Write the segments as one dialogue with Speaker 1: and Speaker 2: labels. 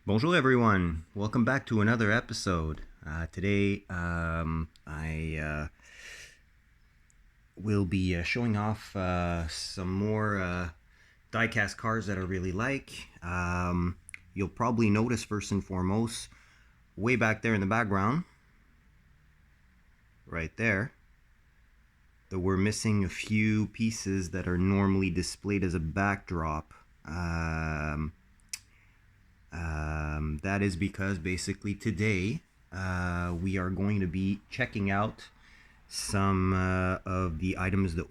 Speaker 1: Bonjour everyone, welcome back to another episode. Today I will be showing off some more diecast cars that I really like. You'll probably notice first and foremost, way back there in the background, right there, that we're missing a few pieces that are normally displayed as a backdrop. That is because basically today we are going to be checking out some of the items that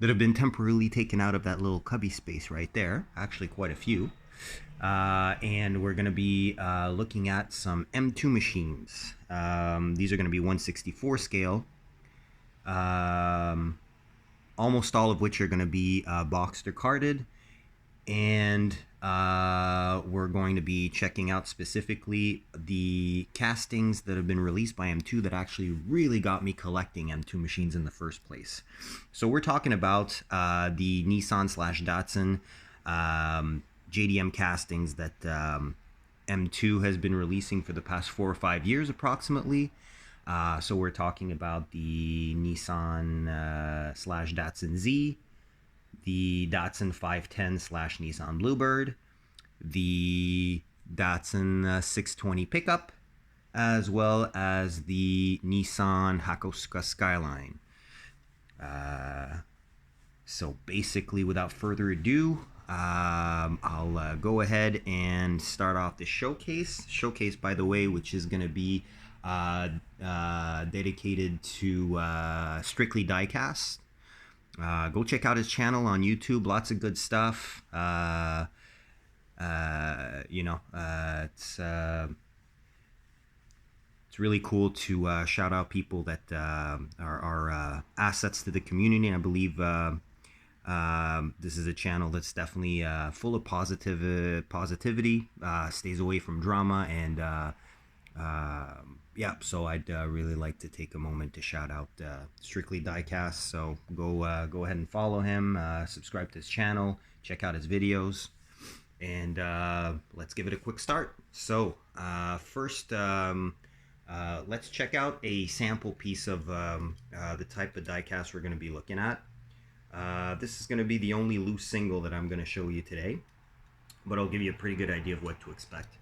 Speaker 1: have been temporarily taken out of that little cubby space right there. Actually, quite a few. And we're going to be looking at some M2 machines. These are going to be 1/64 scale. Almost all of which are going to be boxed or carded. And we're going to be checking out specifically the castings that have been released by M2 that actually really got me collecting M2 machines in the first place. So we're talking about the Nissan / Datsun JDM castings that M2 has been releasing for the past 4 or 5 years approximately. So we're talking about the Nissan / Datsun Z, the Datsun 510 / Nissan Bluebird, the Datsun 620 pickup, as well as the Nissan Hakosuka Skyline. So basically, without further ado, I'll go ahead and start off the showcase. Showcase, by the way, which is going to be dedicated to strictly diecast. Go check out his channel on YouTube. Lots of good stuff. It's really cool to shout out people that are assets to the community. And I believe this is a channel that's definitely full of positivity. Stays away from drama and. Yeah, so I'd really like to take a moment to shout out Strictly Diecast. So go ahead and follow him, subscribe to his channel, check out his videos, and let's give it a quick start. So first, let's check out a sample piece of the type of diecast we're going to be looking at. This is going to be the only loose single that I'm going to show you today, but I'll give you a pretty good idea of what to expect.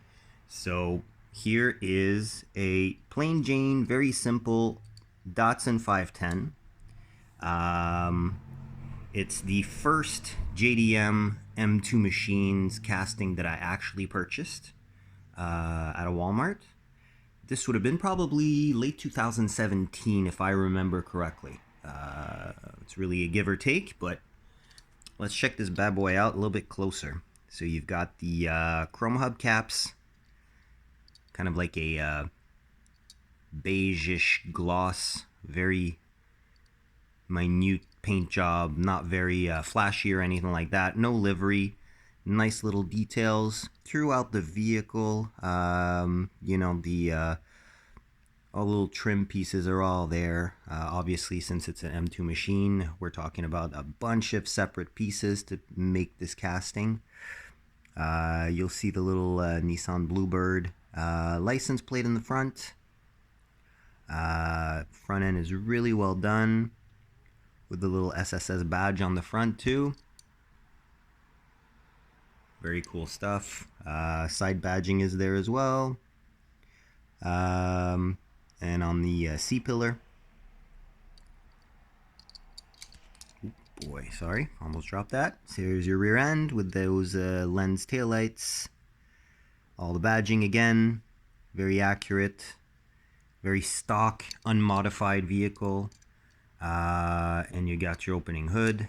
Speaker 1: So here is a plain Jane, very simple Datsun 510. It's the first JDM M2 Machines casting that I actually purchased at a Walmart. This would have been probably late 2017 if I remember correctly. It's really a give or take, but let's check this bad boy out a little bit closer. So you've got the chrome hubcaps, kind of like a beige-ish gloss, very minute paint job, not very flashy or anything like that. No livery, nice little details throughout the vehicle. All little trim pieces are all there. Obviously, since it's an M2 machine, we're talking about a bunch of separate pieces to make this casting. You'll see the little Nissan Bluebird license plate in the front. Front end is really well done with the little SSS badge on the front too. Very cool stuff. Side badging is there as well. And on the C-pillar. Boy, sorry, almost dropped that. So here's your rear end with those lens taillights. All the badging again, very accurate, very stock, unmodified vehicle. And you got your opening hood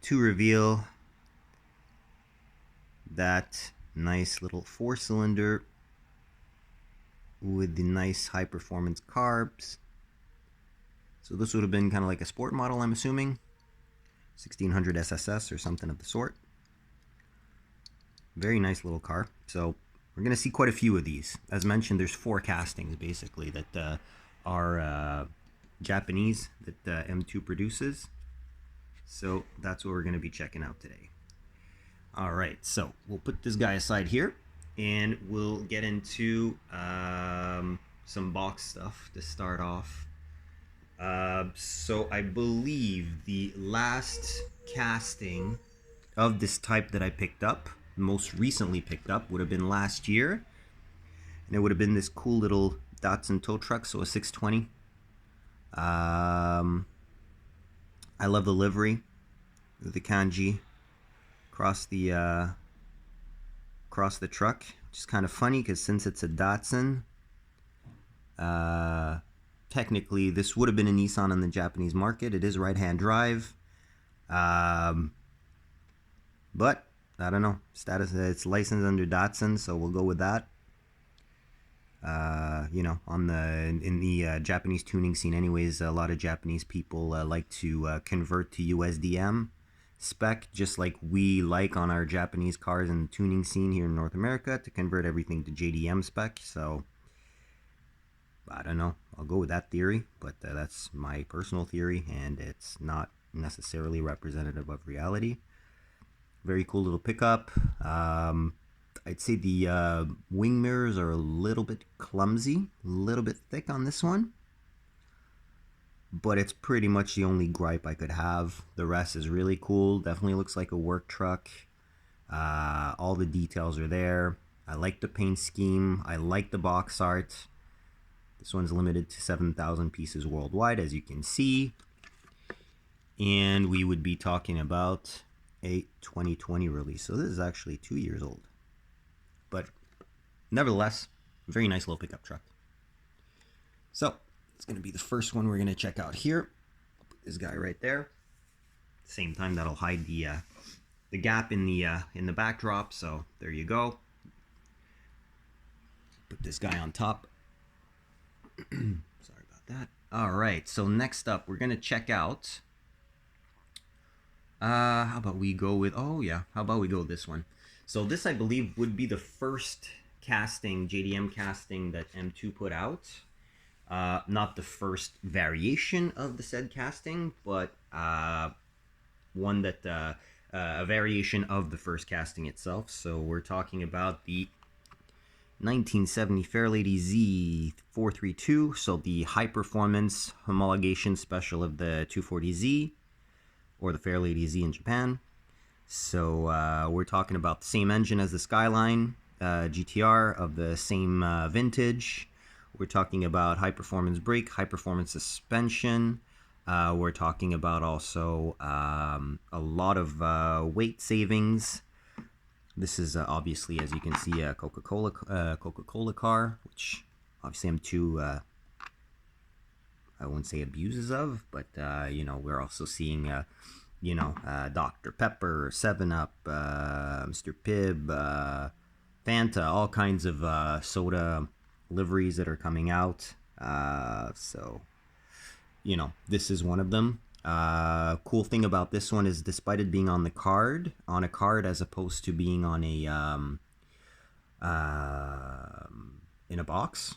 Speaker 1: to reveal that nice little 4-cylinder with the nice high performance carbs. So this would have been kind of like a sport model, I'm assuming. 1600 SSS or something of the sort. Very nice little car. So we're going to see quite a few of these. As mentioned, there's 4 castings basically that are Japanese that M2 produces. So that's what we're going to be checking out today. All right, so we'll put this guy aside here, and we'll get into some box stuff to start off. So I believe the last casting of this type that I picked up, most recently picked up, would have been last year, and it would have been this cool little Datsun tow truck, so a 620. I love the livery, the kanji across the truck, which is kind of funny because since it's a Datsun, technically this would have been a Nissan in the Japanese market. It is right-hand drive, but I don't know, status, it's licensed under Datsun, so we'll go with that. You know, in the Japanese tuning scene anyways, a lot of Japanese people like to convert to USDM spec, just like we like on our Japanese cars and tuning scene here in North America to convert everything to JDM spec. So I don't know, I'll go with that theory, but that's my personal theory, and it's not necessarily representative of reality. Very cool little pickup. I'd say the wing mirrors are a little bit clumsy, a little bit thick on this one, but it's pretty much the only gripe I could have. The rest is really cool. Definitely looks like a work truck. All the details are there. I like the paint scheme. I like the box art. This one's limited to 7,000 pieces worldwide, as you can see. And we would be talking about a 2020 release. So this is actually 2 years old. But nevertheless, very nice little pickup truck. So it's going to be the first one we're going to check out here. I'll put this guy right there. Same time, that'll hide the gap in the backdrop. So there you go. Put this guy on top. Sorry about that. All right. So next up, we're going to check out. How about we go with? Oh yeah. How about we go with this one? So this, I believe, would be the first casting, JDM casting, that M2 put out. Not the first variation of the said casting, but one that a variation of the first casting itself. So we're talking about the 1970 Fairlady Z 432. So the high performance homologation special of the 240Z, or the Fairlady Z in Japan. So we're talking about the same engine as the Skyline GTR of the same vintage. We're talking about high performance brake, high performance suspension. We're talking about also a lot of weight savings. This is obviously, as you can see, a Coca-Cola car, which obviously M2 I wouldn't say abuses of, but you know, we're also seeing you know, Dr. Pepper, 7-Up, Mr. Pibb, Fanta, all kinds of soda liveries that are coming out. So, you know, this is one of them. Cool thing about this one is, despite it being on a card as opposed to being on a in a box,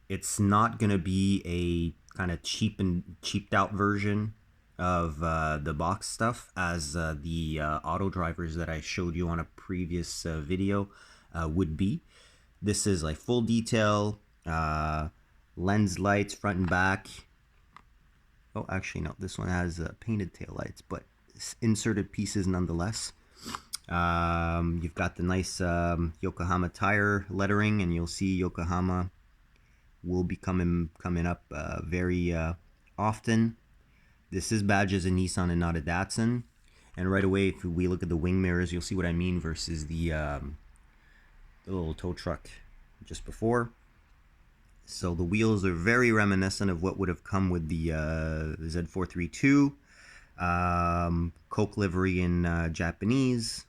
Speaker 1: it's not gonna be a kind of cheaped out version of the box stuff as the auto drivers that I showed you on a previous video would be. This is like full detail, lens lights front and back. Oh, actually no, this one has painted tail lights, but inserted pieces nonetheless. You've got the nice Yokohama tire lettering, and you'll see Yokohama will be coming up very often. This is badged as a Nissan and not a Datsun. And right away, if we look at the wing mirrors, you'll see what I mean versus the little tow truck just before. So the wheels are very reminiscent of what would have come with the Z432. Coke livery in Japanese.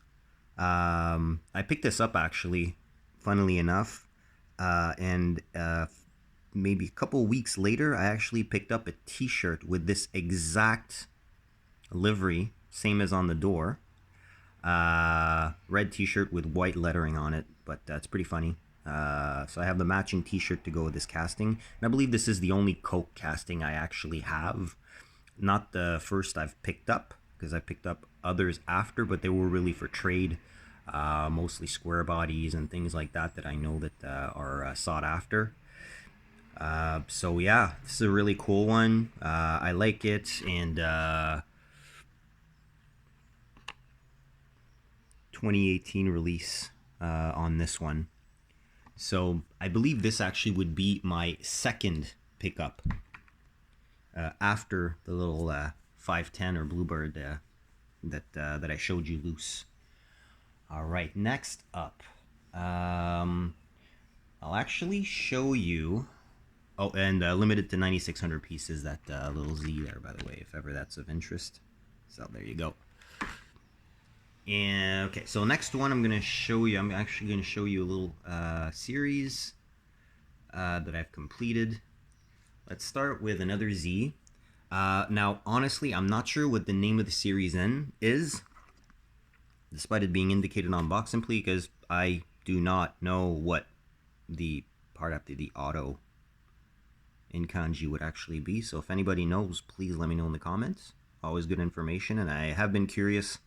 Speaker 1: I picked this up actually, funnily enough, and maybe a couple weeks later, I actually picked up a t-shirt with this exact livery, same as on the door. Red t-shirt with white lettering on it, but that's pretty funny. So I have the matching t-shirt to go with this casting, and I believe this is the only Coke casting I actually have. Not the first I've picked up, because I picked up others after, but they were really for trade, mostly square bodies and things like that I know that are sought after. So yeah, this is a really cool one. I like it, and 2018 release on this one. So I believe this actually would be my second pickup after the little 510 or Bluebird that I showed you loose. All right, next up, I'll actually show you. Oh, and limited to 9,600 pieces. That little Z there, by the way, if ever that's of interest. So there you go. And okay, so next one I'm gonna show you. I'm actually gonna show you a little series that I've completed. Let's start with another Z. Now, honestly, I'm not sure what the name of the series is, despite it being indicated on box, simply because I do not know what the part after the auto in kanji would actually be. So if anybody knows, please let me know in the comments. Always good information, and I have been curious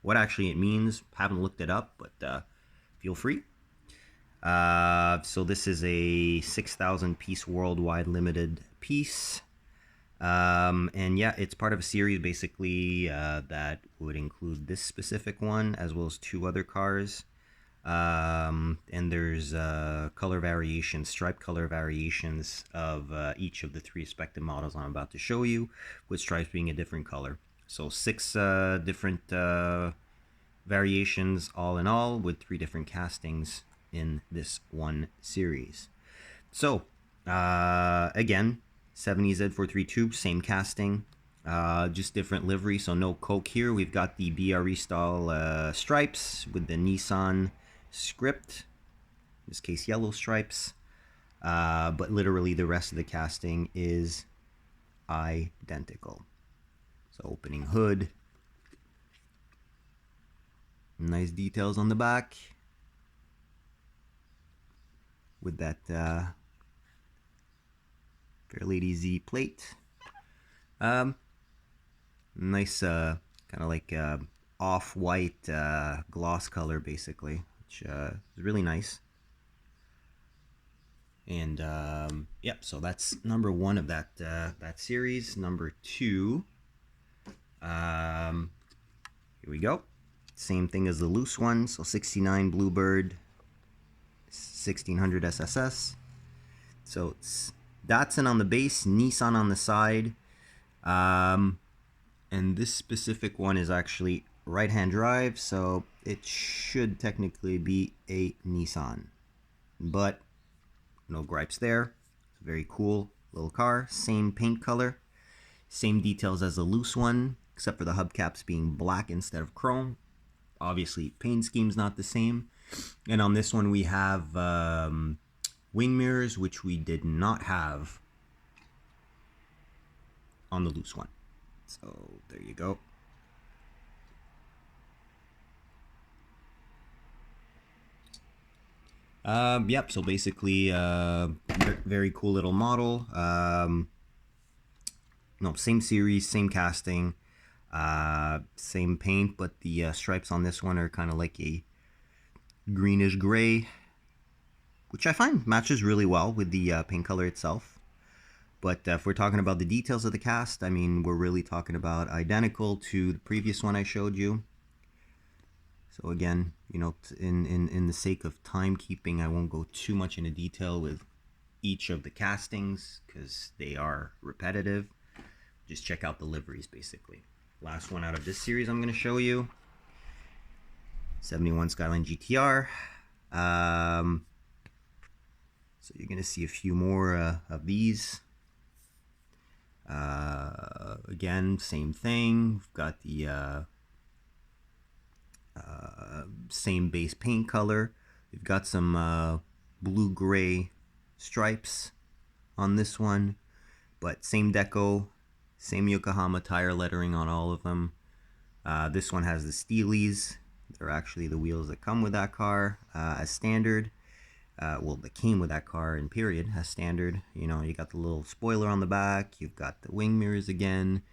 Speaker 1: what actually it means. Haven't looked it up, but feel free. So this is a 6,000 piece worldwide limited piece. And yeah, it's part of a series basically that would include this specific one as well as 2 other cars. And there's color variations, stripe color variations of each of the 3 respective models I'm about to show you, with stripes being a different color. So 6 different variations all in all, with 3 different castings in this one series. So again, 70Z432, same casting, just different livery, so no Coke here. We've got the BRE style stripes with the Nissan script, in this case yellow stripes, but literally the rest of the casting is identical. So opening hood, nice details on the back with that Fairlady Z plate. Nice kind of like off-white gloss color basically, which is really nice. And yep, so that's number 1 of that that series. Number 2, here we go. Same thing as the loose one, so 69 Bluebird, 1600 SSS. So it's Datsun on the base, Nissan on the side. And this specific one is actually right-hand drive, so it should technically be a Nissan. But no gripes there. It's a very cool little car. Same paint color, same details as the loose one, except for the hubcaps being black instead of chrome. Obviously, paint scheme's not the same. And on this one, we have wing mirrors, which we did not have on the loose one. So there you go. Yep, so basically very cool little model. No, same series, same casting, same paint, but the stripes on this one are kind of like a greenish gray, which I find matches really well with the paint color itself. But if we're talking about the details of the cast, I mean, we're really talking about identical to the previous one I showed you. So again, you know, in the sake of timekeeping, I won't go too much into detail with each of the castings because they are repetitive. Just check out the liveries basically. Last one out of this series I'm going to show you, 71 Skyline GTR. So you're going to see a few more of these. Again, same thing. We've got the same base paint color. We've got some blue-gray stripes on this one, but same deco, same Yokohama tire lettering on all of them. This one has the Steelies. They're actually the wheels that come with that car as standard. Well, that came with that car in period as standard. You know, you got the little spoiler on the back. You've got the wing mirrors again.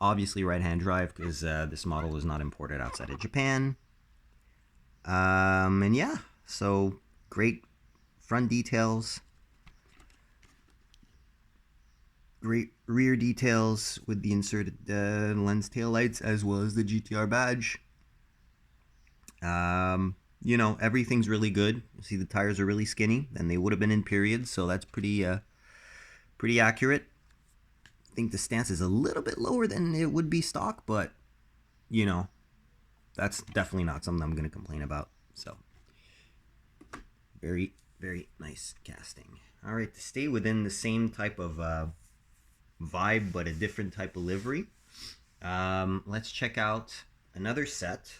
Speaker 1: Obviously right-hand drive because this model is not imported outside of Japan. And yeah, so great front details, great rear details with the inserted lens taillights as well as the GTR badge. You know, everything's really good. You see the tires are really skinny, and they would have been in periods, so that's pretty accurate. I think the stance is a little bit lower than it would be stock, but you know, that's definitely not something I'm going to complain about. So very, very nice casting. All right, to stay within the same type of vibe but a different type of livery, let's check out another set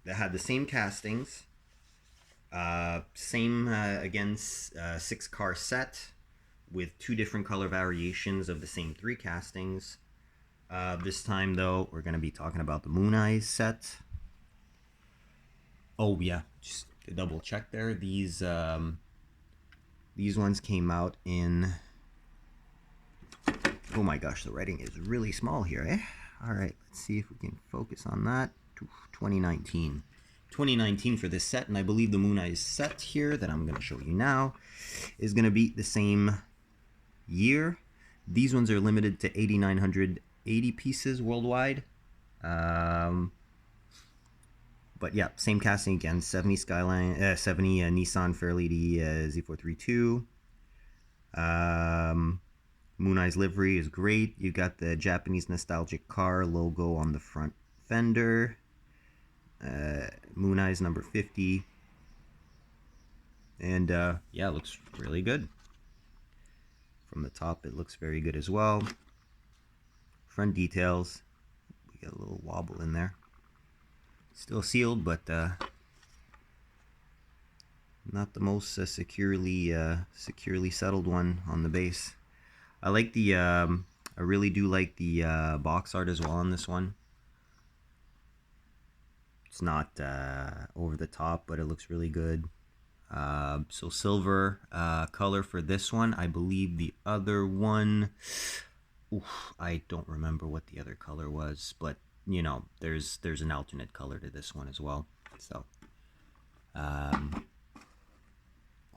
Speaker 1: that had the same castings, same again 6-car set with 2 different color variations of the same 3 castings. This time though, we're going to be talking about the Mooneyes set. Oh yeah, just to double check there, these ones came out in, oh my gosh, the writing is really small here, eh? All right, let's see if we can focus on that. 2019. 2019 for this set, and I believe the Mooneyes set here that I'm going to show you now is going to be the same year. These ones are limited to 8,980 pieces worldwide. But yeah, same casting again. 70 Skyline, 70 Nissan Fairlady Z432. Mooneyes livery is great. You got the Japanese nostalgic car logo on the front fender. Mooneyes number 50. And yeah, it looks really good. From the top, it looks very good as well. Front details, we got a little wobble in there. Still sealed, but not the most securely settled one on the base. I like the I really do like the box art as well on this one. It's not over the top, but it looks really good. So silver color for this one. I believe the other one, I don't remember what the other color was, but you know, there's an alternate color to this one as well. So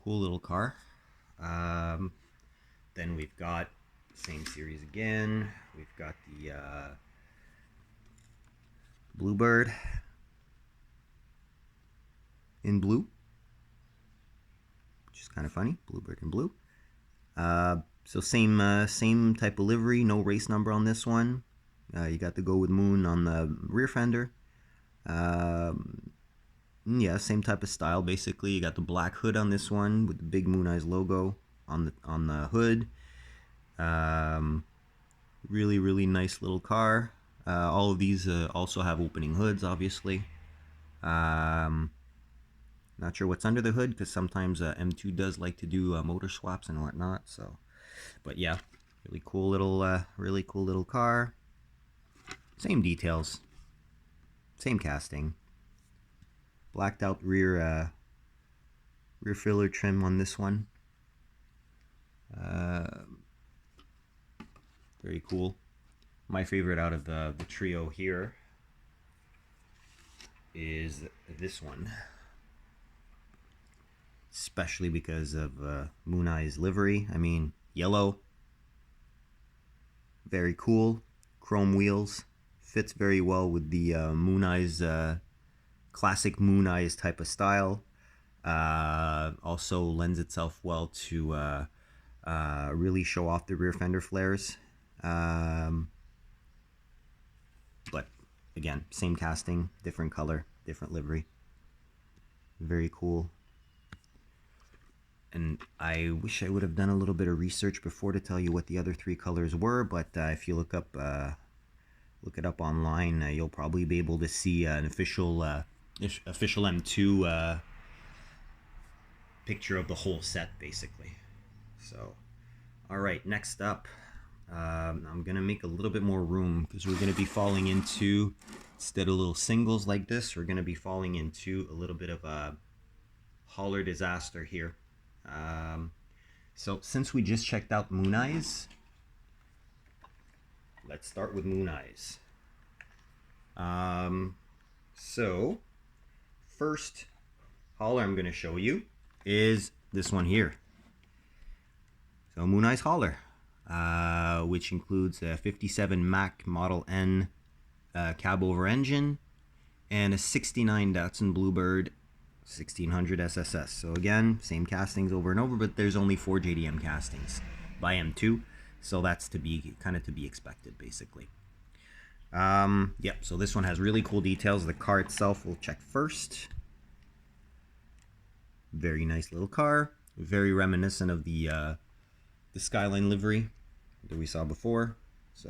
Speaker 1: cool little car. Then we've got same series again. We've got the Bluebird in blue, which is kind of funny. Bluebird in blue. So same type of livery, no race number on this one. You got the Go With Moon on the rear fender. Yeah, same type of style basically. You got the black hood on this one with the big Mooneyes logo on the hood. Really nice little car. All of these also have opening hoods, obviously. Not sure what's under the hood because sometimes M2 does like to do motor swaps and whatnot. So, but yeah, really cool little car. Same details, same casting. Blacked out rear filler trim on this one. Very cool. My favorite out of the trio here is this one, especially because of Mooneyes livery. I mean, yellow, very cool. Chrome wheels, fits very well with the Mooneyes classic Mooneyes type of style. Also lends itself well to really show off the rear fender flares. But again, same casting, different color, different livery. Very cool. And I wish I would have done a little bit of research before to tell you what the other 3 colors were, but if you look it up online, you'll probably be able to see an official M2 picture of the whole set, basically. So, all right, next up, I'm gonna make a little bit more room because we're gonna be falling into, instead of little singles like this, we're gonna be falling into a little bit of a hauler disaster here. So since we just checked out Mooneyes, let's start with Mooneyes. So first hauler I'm going to show you is this one here. So Mooneyes hauler, which includes a 57 Mac Model N cab over engine and a 69 Datsun Bluebird 1600 SSS. So again, same castings over and over, but there's only 4 JDM castings by M2, so that's to be expected basically. Yep, so this one has really cool details. The car itself we'll check first. Very nice little car, very reminiscent of the Skyline livery that we saw before. So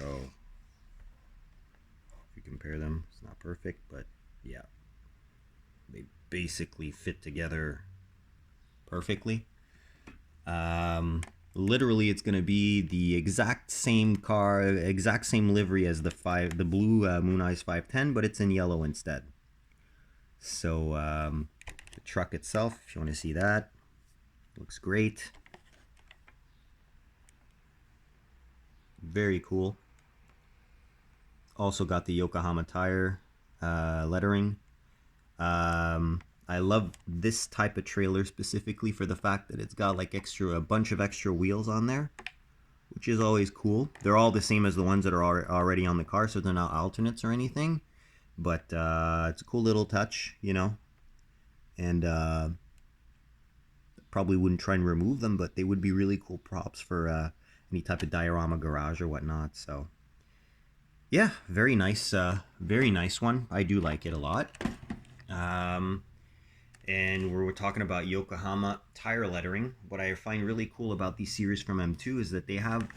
Speaker 1: if you compare them, it's not perfect, but yeah, they basically fit together perfectly. Literally, it's going to be the exact same car, exact same livery as the blue Mooneyes 510, but it's in yellow instead. So the truck itself, if you want to see that, looks great. Very cool. Also got the Yokohama tire lettering. I love this type of trailer specifically for the fact that it's got like a bunch of extra wheels on there, which is always cool. They're all the same as the ones that are already on the car, so they're not alternates or anything, but it's a cool little touch, you know. And probably wouldn't try and remove them, but they would be really cool props for any type of diorama garage or whatnot. So yeah, very nice one. I do like it a lot. And we're talking about Yokohama tire lettering. What I find really cool about these series from M2 is that they have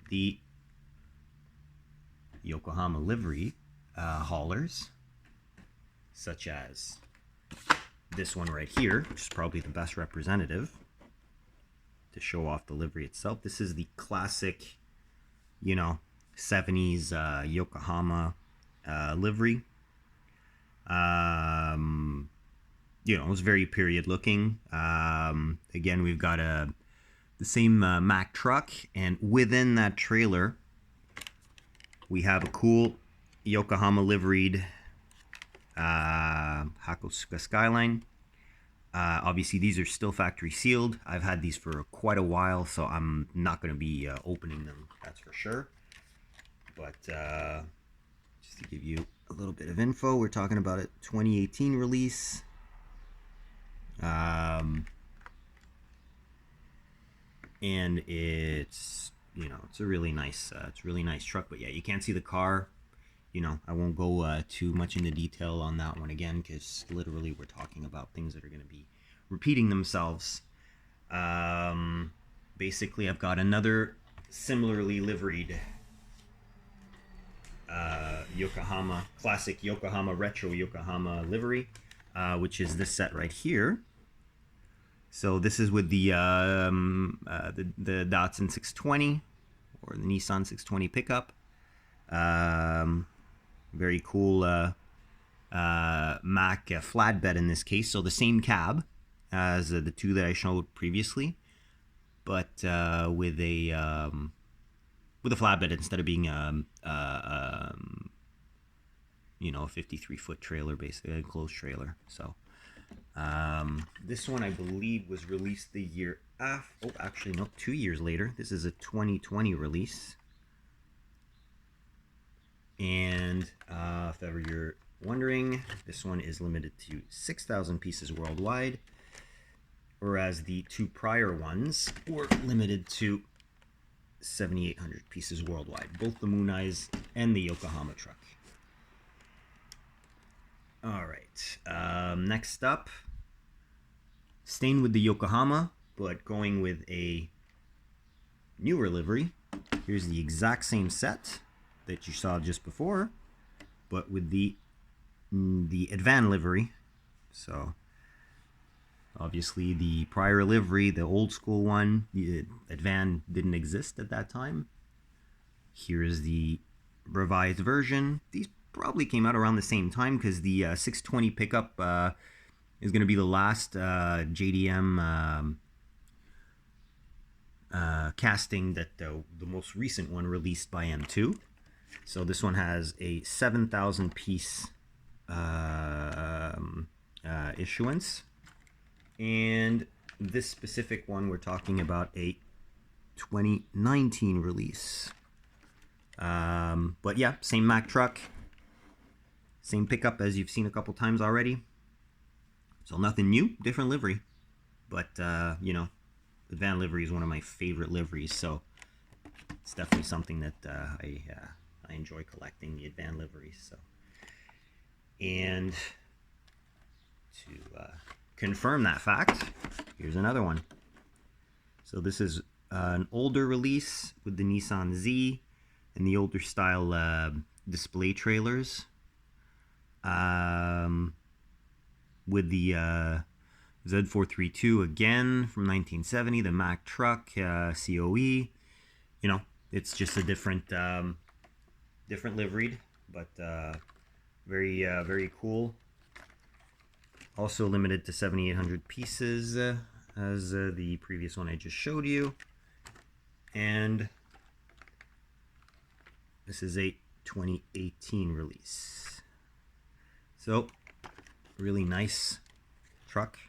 Speaker 1: the Yokohama livery haulers, such as this one right here, which is probably the best representative to show off the livery itself. This is the classic, you know, 70s Yokohama livery. You know, it's very period looking. Again, we've got the same Mack truck, and within that trailer we have a cool Yokohama liveried Hakosuka Skyline. Obviously these are still factory sealed. I've had these for quite a while, so I'm not going to be opening them, that's for sure. But just to give you a little bit of info, we're talking about a 2018 release. And it's, you know, it's a really nice truck. But yeah, you can't see the car. You know, I won't go too much into detail on that one again, because literally we're talking about things that are going to be repeating themselves. Basically, I've got another similarly liveried Yokohama, classic Yokohama, retro Yokohama livery, which is this set right here. So this is with the Datsun 620 or the Nissan 620 pickup. Very cool Mack flatbed in this case. So the same cab as the two that I showed previously, but with a flatbed instead of being you know, a 53-foot trailer, basically a enclosed trailer. So this one I believe was released the year after. Oh, actually no, 2 years later. This is a 2020 release. And if ever you're wondering, this one is limited to 6,000 pieces worldwide, whereas the two prior ones were limited to 7,800 pieces worldwide, both the Mooneyes and the Yokohama truck. All right, next up, staying with the Yokohama, but going with a newer livery. Here's the exact same set that you saw just before, but with the Advan livery. So obviously the prior livery, the old school one, the Advan didn't exist at that time. Here is the revised version. These probably came out around the same time, because the 620 pickup is going to be the last JDM casting that the most recent one released by M2. So this one has a 7,000 piece issuance, and this specific one we're talking about a 2019 release. But yeah, same Mack truck, same pickup as you've seen a couple times already. So nothing new, different livery. But you know, Advan livery is one of my favorite liveries, so it's definitely something that I enjoy collecting, the Advan liveries. So, and to confirm that fact, here's another one. So this is an older release with the Nissan Z and the older style display trailers, with the Z432 again from 1970, the Mack truck, COE. You know, it's just a different different liveried, but very cool. Also limited to 7,800 pieces, as the previous one I just showed you. And this is a 2018 release. So, really nice truck.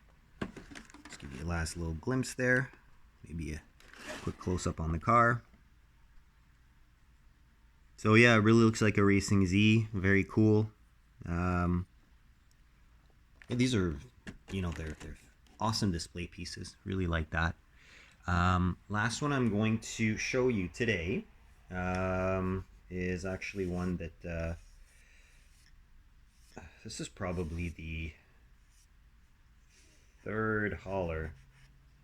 Speaker 1: Let's give you a last little glimpse there. Maybe a quick close-up on the car. So yeah, it really looks like a racing Z. Very cool. Yeah, these are, you know, they're awesome display pieces. Really like that. Last one I'm going to show you today is actually one that this is probably the third hauler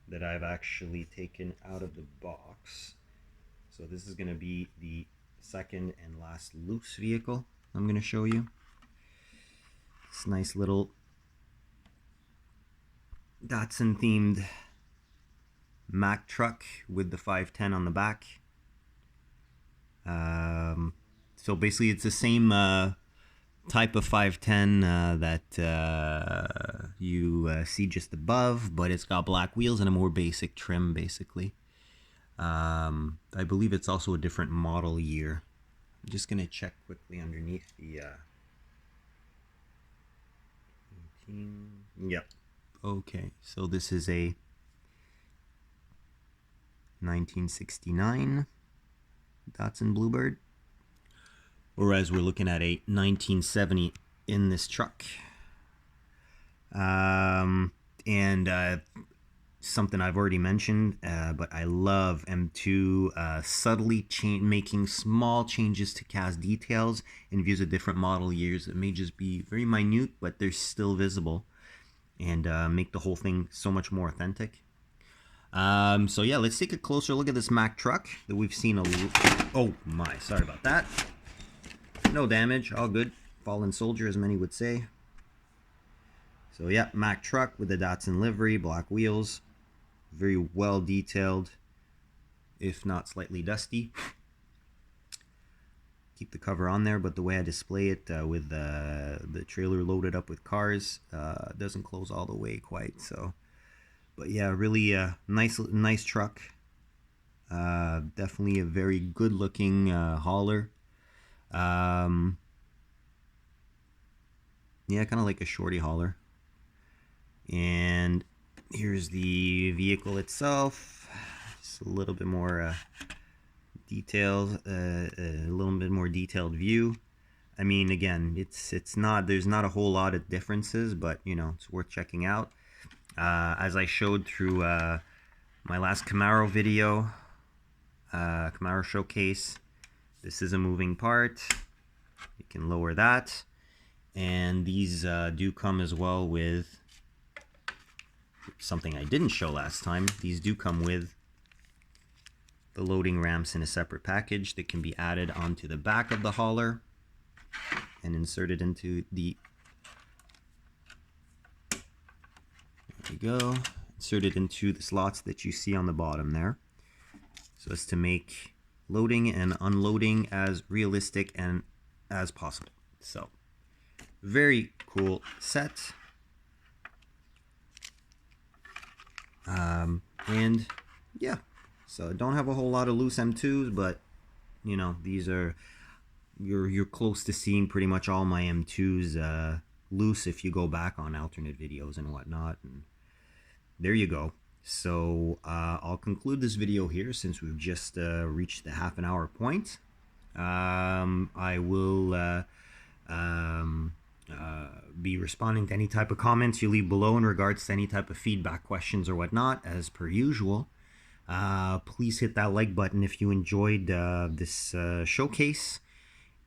Speaker 1: that I've actually taken out of the box. So this is going to be the second and last loose vehicle I'm going to show you. This nice little Datsun themed Mack truck with the 510 on the back. So basically it's the same type of 510 that you see just above, but it's got black wheels and a more basic trim basically. I believe it's also a different model year. I'm just going to check quickly underneath the 18. Yep. Okay, so this is a 1969 Datsun Bluebird, whereas we're looking at a 1970 in this truck. And something I've already mentioned, but I love M2 subtly making small changes to cast details in views of different model years. It may just be very minute, but they're still visible, and make the whole thing so much more authentic. So yeah, let's take a closer look at this Mack truck that we've seen oh my, sorry about that. No damage, all good. Fallen soldier, as many would say. So yeah, Mack truck with the Datsun livery, black wheels, very well detailed, if not slightly dusty. Keep the cover on there, but the way I display it with the trailer loaded up with cars doesn't close all the way quite. So, but yeah, really nice truck. Definitely a very good looking hauler. Yeah, kind of like a shorty hauler. And here's the vehicle itself. Just a little bit more details, a little bit more detailed view. I mean, again, it's not, there's not a whole lot of differences, but you know, it's worth checking out. As I showed through my last Camaro video, Camaro Showcase, this is a moving part. You can lower that, and these do come as well with something I didn't show last time. These do come with the loading ramps in a separate package that can be added onto the back of the hauler and inserted into the, there we go, inserted into the slots that you see on the bottom there, so as to make loading and unloading as realistic and as possible. So very cool set. And yeah, so I don't have a whole lot of loose M2s, but you know, these are you're close to seeing pretty much all my M2s loose if you go back on alternate videos and whatnot. And there you go. So I'll conclude this video here since we've just reached the half an hour point. I will be responding to any type of comments you leave below in regards to any type of feedback, questions, or whatnot, as per usual. Please hit that like button if you enjoyed this showcase,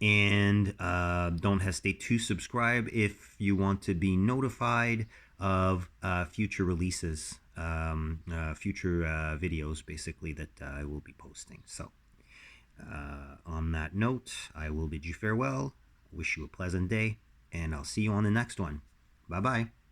Speaker 1: and don't hesitate to subscribe if you want to be notified of future releases, future videos basically that I will be posting. So on that note, I will bid you farewell, wish you a pleasant day, and I'll see you on the next one. Bye bye.